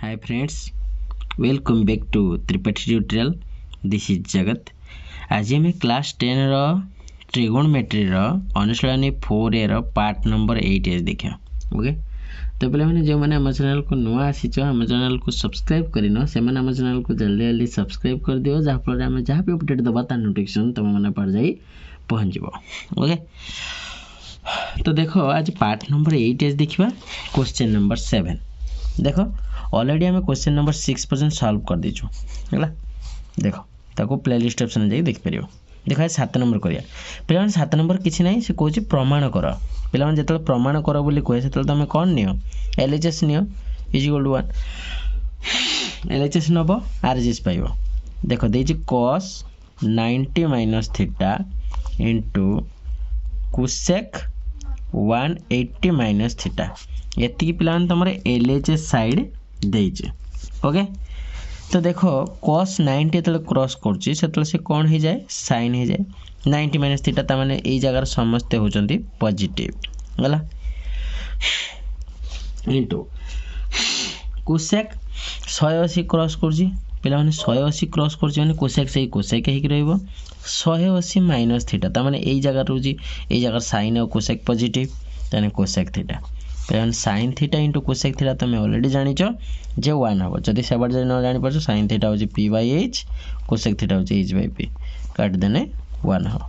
Hi friends, welcome back to Tripathi tutorial. This is Jagat. आज हम class 10 रो trigonometry रो अनुशीलनी 4A रो part number 8 देखा. Okay तो पे मैंने जो मैंने आम चैनल को नुआ आसीच आम चैनल को सब्सक्राइब करन से मैंने आम चैनल को जल्दी जल्दी सब्सक्राइब कर दियो जहाँ फल आम जहाँ भी अपडेट दबा तार नोटिफिकेशन तुम मैंने पार जाई पहुँच. ओके तो देखो आज पार्ट नंबर 8 देखा क्वेश्चन नंबर 7. देखो ऑलरेडी आम क्वेश्चन नंबर 6 पर्यंत सॉल्व कर दीचु है. देखो ताको प्लेलिस्ट ऑप्शन जाई देख परियो. देखो 7 नंबर करिया पिला 7 नंबर किछि नाही से कहूची प्रमाण कर. पिला जतले प्रमाण कर बोली कहे सेतले तुम कौन नियो एलएचएस नियो इज इक्वल टू 1 एलएचएस नबो आरएचएस पाइबो. देखो देछि cos 90 minus theta into cosec 180 minus theta एति पिला तुम एलएचएस साइड देइचे. ओके तो देखो cos 90 जो क्रॉस करछि सेतले से कौन हो जाए sin हो जाए 90 माइनस थीटा ता माने एई जगह समस्त होचंती पॉजिटिव गला इनटू कोसेक 180 क्रॉस करछि पिला माने 180 क्रॉस करछि माने कोसेक से कोसेक हे कि रहइबो 180 माइनस थीटा ता माने एई जगह रहउछि एई जगह sin और कोसेक पॉजिटिव ताने cosec theta sin theta into cosec theta तुम ऑलरेडी जानिछ जे 1 हम जदि से बार न जानि परछ sin थीटा होछि p/h कोसेक थीटा होछि h/p काट देने 1 हो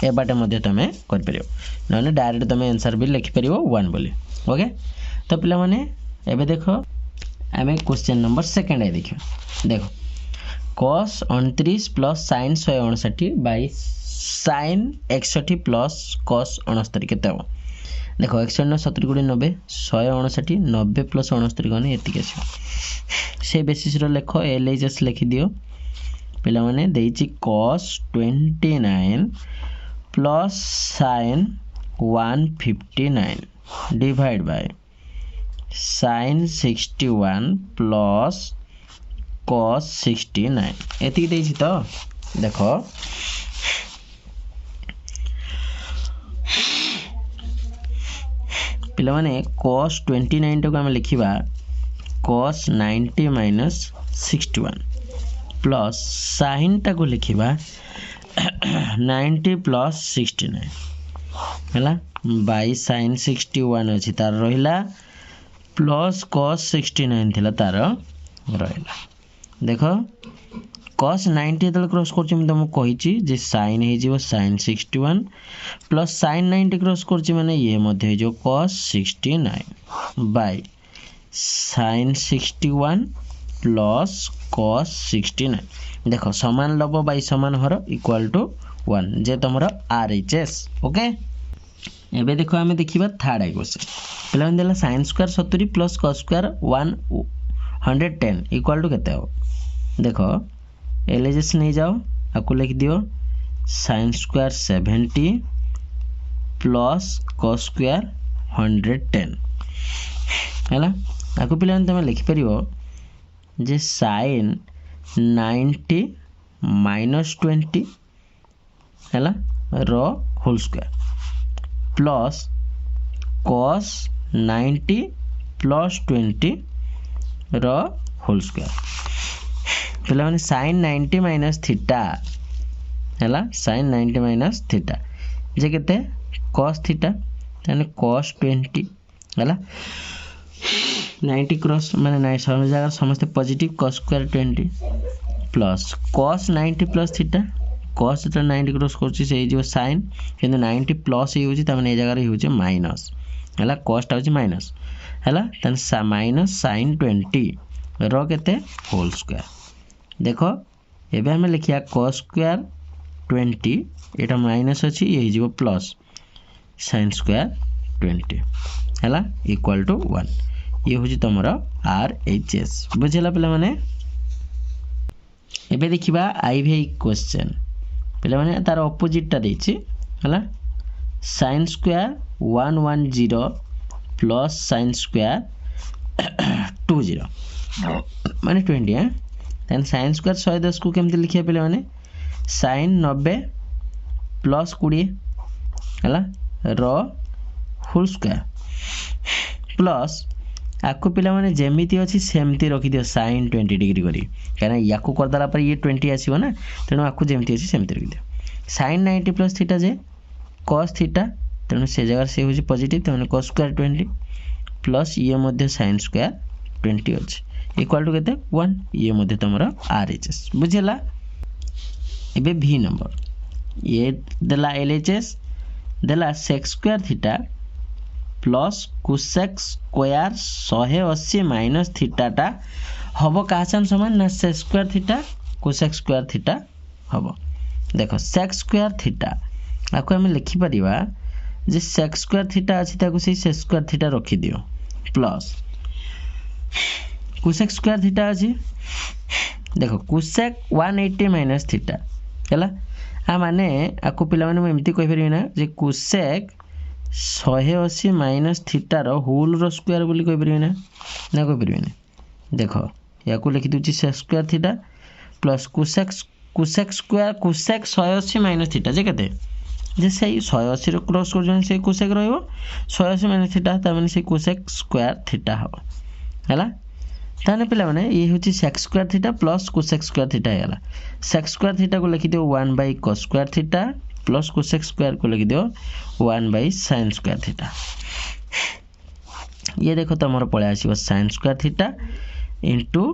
ए बाटे मध्ये तुम कर परियो नने डायरेक्ट तुम आंसर भी लिखि परियो 1 बोली. ओके तो पिला माने एबे देखो आमे क्वेश्चन नंबर 2 है देखियो. देखो cos 29 plus sin 159 by sin 61 plus cos 69 केते हो. देखो 169 70 गुणे 90 159 90 प्लस 69 गने एतिक आसी से बेसिस रो लेखो एलएचएस लिखि दियो. पिला माने देइची cos 29 plus sin 159 divide by sin 61 plus cos 69 एतिक देइची. तो देखो पिला माने cos 29 को हम लिखिबा cos 90 माइनस 61 प्लस sin टा को लिखिबा 90 प्लस 69 हैला बाय sin 61 अछि तार रहिला प्लस cos 69 थिला तार रहिला. देखो cos 90 तल क्रॉस करछि हम तुमको कहिछि जे sin हे जिवो sin 61 प्लस sin 90 क्रॉस करछि माने ये मध्ये हे जो cos 69 by sin 61 plus cos 69. देखो समान लब बाय समान हर इक्वल टू 1 जे तमरो आरएचएस. ओके एबे देखो हमें देखिबा थर्ड क्वेश्चन. पहला मन देला sin square 70 plus cos square 110 equal to केते हो. देखो एलएचएस नहीं जाओ आपको लिख दियो sin square 70 plus cos square 110 हैला आपको पिला तुम लिखि परियो जे sin 90 माइनस 20 हैला रो whole square plus cos 90 plus 20 रो होल स्क्वायर. पिला माने sin 90 माइनस थीटा हैला sin 90 माइनस थीटा जे केते cos थीटा ताने cos 20 हैला 90 क्रॉस माने नाइ सब जगह समस्त positive cos square 20 plus cos 90 plus theta cos ता 90 क्रॉस करछि से जो sin किंतु 90 प्लस ही होछि त माने ए जगह रे होछि माइनस हैला cos ता होछि माइनस हैला ताने माइनस sin 20 रो केते होल स्क्वायर. देखो एबे हम लिखिया cos स्क्वायर 20 एटा माइनस अछि ये हिजो प्लस sin स्क्वायर 20 हैला इक्वल टू 1 ये होछि तमरा आरएचएस. बुझला पिला माने एबे देखिबा आईवी क्वेश्चन. पिला माने तार ऑपोजिट ता देछि हैला sin square 110 plus sin square 20 माने 20 है देन sin स्क्वायर 110 को केमते लिखिया पिला माने sin 90 प्लस 20 हैला रो होल स्क्वायर प्लस आपको पिला माने जेमिति अछि सेमति रखि दियो sin 20 डिग्री करी काना याकू कर दला पर ये 20 आसीबो ना तेनु आपको जेमिति अछि सेमति रखि दियो sin 90 प्लस थीटा जे cos थीटा तेनु से जगह से होची पॉजिटिव तेनु cos स्क्वायर 20 प्लस ये मध्य sin स्क्वायर 20 अछि इक्वल टू केते 1 ये मध्य तमरा RHS बुझिला एबे v नंबर ये देला LHS देला sec square theta plus cosec square 180 minus theta टा हबो काहसान समान ना sec square theta cosec square theta हबो देखो sec स्क्वायर थीटा आपको हम लिखि परिबा जे sec स्क्वायर थीटा अछि ताको से sec स्क्वायर थीटा रखि दियो प्लस cosec स्क्वायर थीटा अछि देखो cosec 180 माइनस थीटा हला आ माने आको पिला माने एमती कहि परिबे ना जे cosec 180 minus theta rho whole रो स्क्वायर बोली कहि परिबे ना कहि परिबे ना देखो याको लिखि दुची sec square theta plus cosec square cosec 180 minus theta जे केते जे सही 180 रो क्रॉस कर जन से cosec रहइबो 180 माइनस थीटा त माने से cosec स्क्वायर थीटा हो हला ताने पिला माने ये होची sec square theta plus cosec square theta हैला sec स्क्वायर थीटा को लिखि दियो 1 by cos square theta plus cosec square को लिखि दियो 1 बाय sin स्क्वायर थीटा ये देखो तमरो पळे आसीबो sin square theta into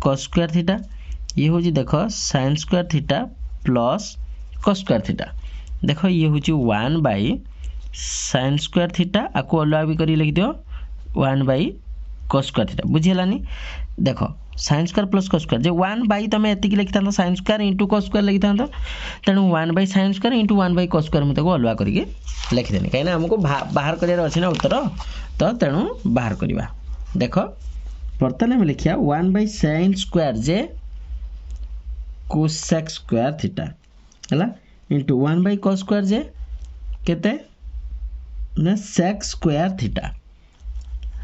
cos square theta ये होची देखो sin square theta plus cos square theta देखो ये होची 1 बाय sin स्क्वायर थीटा आको अलवा भी करी लिखि दियो 1 बाय cos स्क्वायर थीटा बुझिलानी देखो sin square plus cos square जे 1 बाय तमे एति की लिखितांतो sin square into cos square लिखितांतो तनु 1 by sin square into 1 by cos square मते को अलवा करिके लिखि देनी काइना हमको बाहर करियार अछि ना उत्तर तो तनु बाहर करिवा देखो प्रथमे हम लिखिया 1 by sin square J cosec square theta हला इनटू 1 बाय cos स्क्वायर जे केते ना sec स्क्वायर थीटा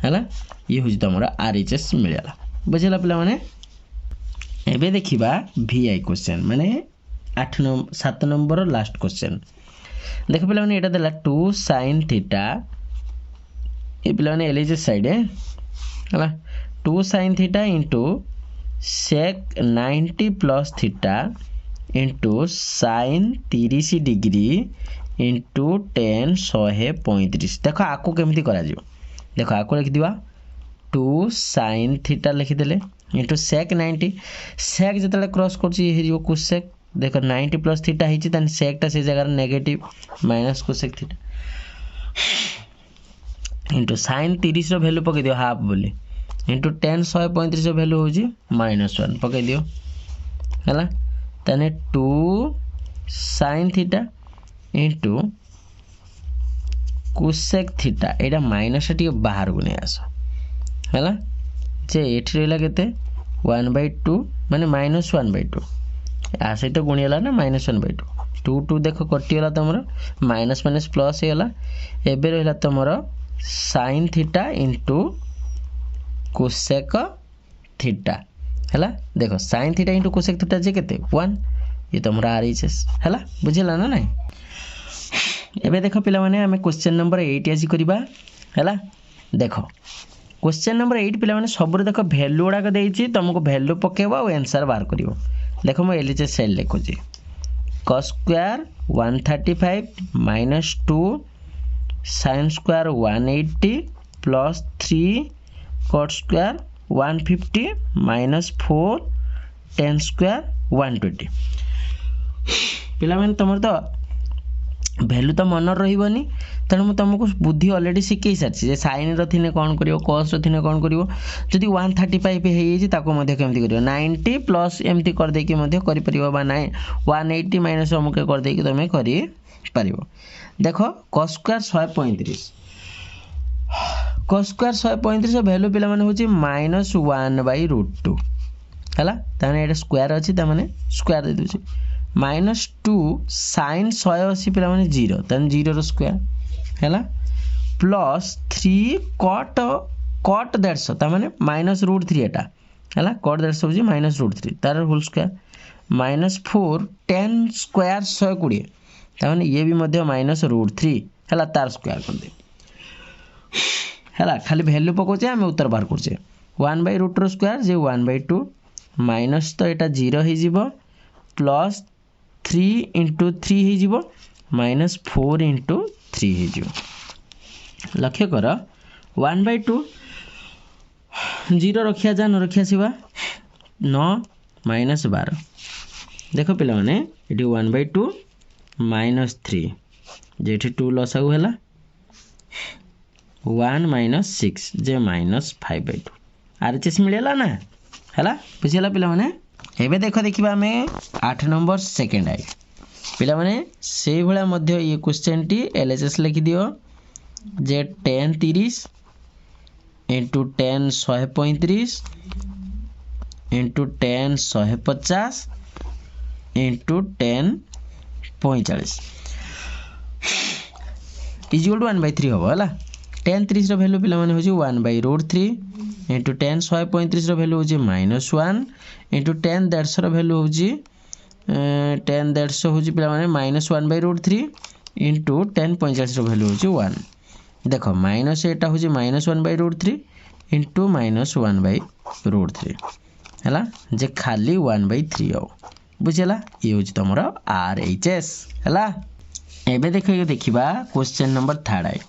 हला ये होजी तमरा RHS मिलला बुझला पिला माने एबे देखिबा VI क्वेश्चन माने 7 नंबर लास्ट क्वेश्चन देखो पिला माने एटा देला 2 sin थीटा ए पिला माने LHS साइड है हला 2 sin theta into sec 90 plus theta into sin 30 degree into tan 135 देखो आको केमती करा जिवो देखो आको लिख दिवा 2 sin थीटा लिखि देले इनटू sec 90 sec जतले क्रॉस करछि हे जो cosec देखो 90 प्लस थीटा हिची तन sec ता से जगह negative minus cosec theta into sin 30 रो वैल्यू पके दियो हाफ बोली इनटू tan 135 रो वैल्यू होजी -1 पके दियो हला तने 2 sin theta into cosec theta एटा माइनस टी बाहर को नै आसो हला जे एठी रहला केते 1/2 माने -1/2 आ से तो गुणियाला ना -1/2 2 2 देखो कटियला तमरो माइनस माइनस प्लस हेला एबे रहला तमरो sin theta into cosec theta हला देखो sin theta into cosec theta जे केते 1 ये तमरा RHS हला बुझिला ना नै एबे देखो पिला माने हमें क्वेश्चन नंबर 8 आसी करबा हला देखो क्वेश्चन नंबर 8 पिला माने सबरे देखो वैल्यू उडा को देइची तुमको वैल्यू पकेबो और आंसर बाहर करिवो देखो मैं LHS सेल लिखो जी cos square 135 minus 2 sin square 180 plus 3 cot square 150 minus 4 tan square 120 पिला माने तमर तो वैल्यू तो मन रहिबनी तेणु मु तुमको बुद्धि ऑलरेडी शिखई सारी जे साइन रे कौन करियो cos रे कौन करियो जदि 135 हे जे ताको मध्ये केमति करियो 90 प्लस एमति कर दे कि मध्ये करि परियो बा 180 माइनस अमुके कर दे कि तमे करि परियो देखो cos square 135 cos square 135 value पिला माने होची -1/√2 हला ताने एटा स्क्वायर अछि त माने स्क्वायर दे दोची -2 sin 180 पिला माने 0 तन 0 रो स्क्वायर हैला प्लस 3 cot 150 ता माने -√3 एटा हैला cot 150 होजी -√3 तार होल स्क्वायर -4 tan स्क्वायर 120 ता माने ये भी मध्य -√3 हैला तार स्क्वायर कर दे है खाली भैल्यू पकाचे आम उत्तर बाहर करचे 1/√² जे 1/2 माइनस तो यहाँ 0 हो प्लस 3 × 3 हो माइनस 4 × 3 हो। लक्ष्य कर 1/2 0 रखिया जा न रखिया सिवा 9 माइनस 12 देख पे 1/2 माइनस 3 जे 2 लसागु है 1 माइनस 6 जे माइनस 5/2 RHS मिलला ना है बुझीला पे एबे देखा आम 8 नंबर सेकेंड आई पे से भाया ये क्वेश्चन टी LHS लिखि दियो जे 10 30 into 10 135 into 10 150 into 10 45 equal to 1/3 हम है 10 30 वैल्यू पे 1/√3 इंटू 10 135 वैल्यू हूँ -1 इंटू 10 150 वैल्यू हूँ 10 150 हूँ पे -1/√3 इंटू 10 45 वैल्यू हूँ 1 देख माइनस एटा हूँ -1/√3 इंटू -1/√3 है जे खाली 1/3 हो बुझेगा ये हूँ तुम RHS है। एबे देखा क्वेश्चन नंबर 3 आई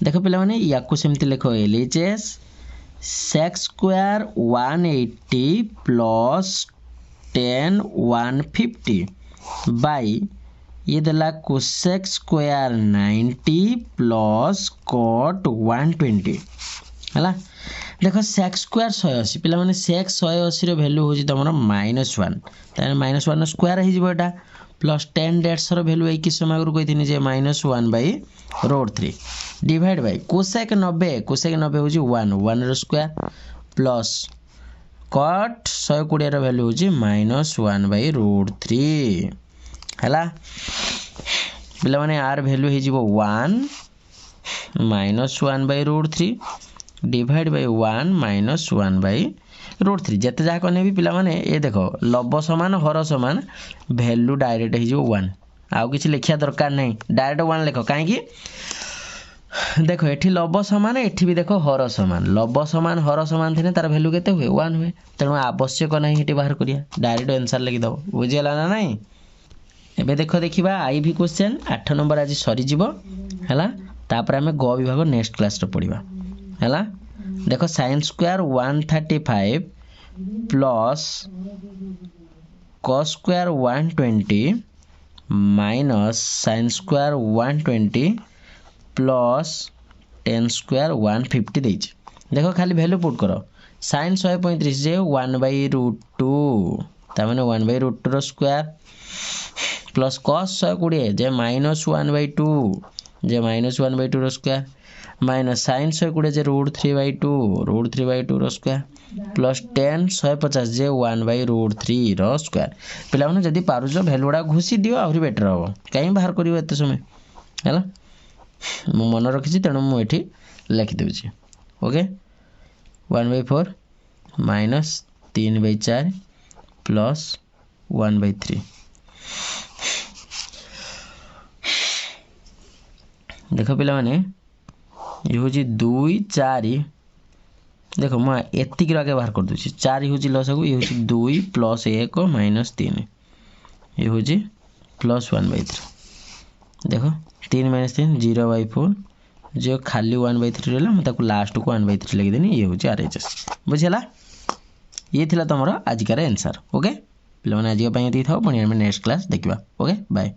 देख पे या सेमती लिख LHS sec² 180 प्लस 10 150 बाई ये देला cosec² 90 प्लस cot 120 है देख sec² 180 पे sec 180 वैल्यू हूँ तुम -1 -1 स्क्वायर हो प्लस 10 150 वैल्यू एक समय आगु कही -1/√3 डिवाइड बाय cosec 90 हूँ 1 स्क्वायर प्लस cot 120 वैल्यू हूँ -1/√3 है पे आर वैल्यू हो 1 -1/√3 डिवाइड बाय 1 -1/√3 जिते जहाँ कने भी पे ये देख लब समान हर समान वैल्यू डायरेक्ट हो 1 आउ किसी लिखा दरकार नहीं डायरेक्ट 1 लिख कहीं देख ये लब समान एठी भी देख हर समान लब समान हर समान थे तार वैल्यू केते हुए 1 हुए तेणु आवश्यक नहीं ये बाहर करिया डायरेक्ट आंसर लिखिदेव बुझीगला ना नहीं। एबे देखा आई भी क्वेश्चन 8 नंबर आज सरीज है तापर आम ग विभाग नेक्स्ट क्लास पढ़ा है देख sin² 135 plus cos² 120 minus sin² 120 plus 10² 150 देख खाली वैल्यू पुट कर sin 135 जे 1/√2 तार 1/√2 स्क्वायर प्लस cos 120 जे -1/2 जे -1/2 स्क्वायर माइनस sin 120 जे √3/2 स्क्वायर प्लस 10 150 जे 1/√3 स्क्वायर पे जदि पारुछ वैल्यू गुड़ा घुसी दियो आहरी बेटर हम कहीं बाहर कर एत समय है मन रखी तेणु मुझे लिखिदे ओके 1/4 माइनस 3/4 प्लस 1/3 देख पे ये हूँ 2 4 देख मुझे आगे बाहर कर दूसरी 4 हूँ लसगु ये हूँ 2 प्लस 1 माइनस 3 ये हूँ प्लस 1/3 देख 3 माइनस 3 0/4 जो खाली 1/3 रहा मुझे लास्ट को 1/3 लिखिदेनी ये हूँ RHS बुझेगा ये थी तुम आजिकार आंसर ओके पे आज ये था पुणी नेक्स्ट क्लास देखा ओके बाय।